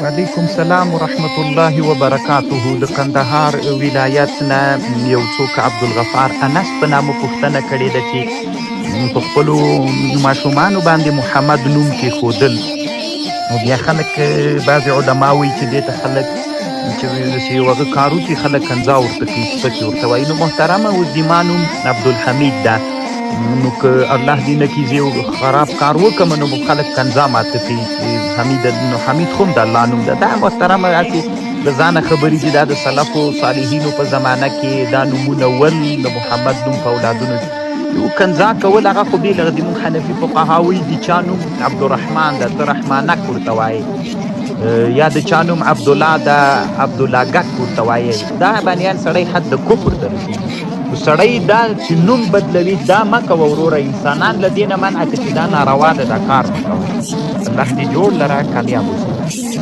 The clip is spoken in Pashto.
وعلیکم السلام ورحمت الله وبرکاته. د کندهار ولایتنا یو څوک عبدالغفار انس په نامه پوښتنه کړې ده چې په خپلو ماشومانو باندې محمد نوم کېښودل. نو بیا خلک بعضې علما وایي چې دې ته خلک چې یو هغه کار وکړي خلک کنځا ورته کوي، سپکې ورته وایي. نو محترمه اوس زما نوم عبدالحمید ده. نو که الله دې نه کړي زه یو خراب کار وکړم نو خلک کنځا ماته کوي چې حمید، نو حمید خو هم د الله نوم ده. دا محترمه هسې د ځانه خبرې دي، دا د سلفو صالحینو په زمانه کې دا نومونه ول د محمد نوم په اولادونو یو کنځا کول هغه خو بېله د مونږ حنفي فقها وایي د چا نوم عبدالرحمن ده ته رحمانک ورته وایې، یا د چا نوم عبدالله ده عبداللهګک ورته وایې. دا بانیان سړی حد د کفر ته رسېږي. سړی دا چې نوم بدلوي دا مه کوه وروره. انسانان له دې نه منع که چې دا ناروا ده، دا کار مه کوه. الله دې جوړ لره کامیاب اوسه.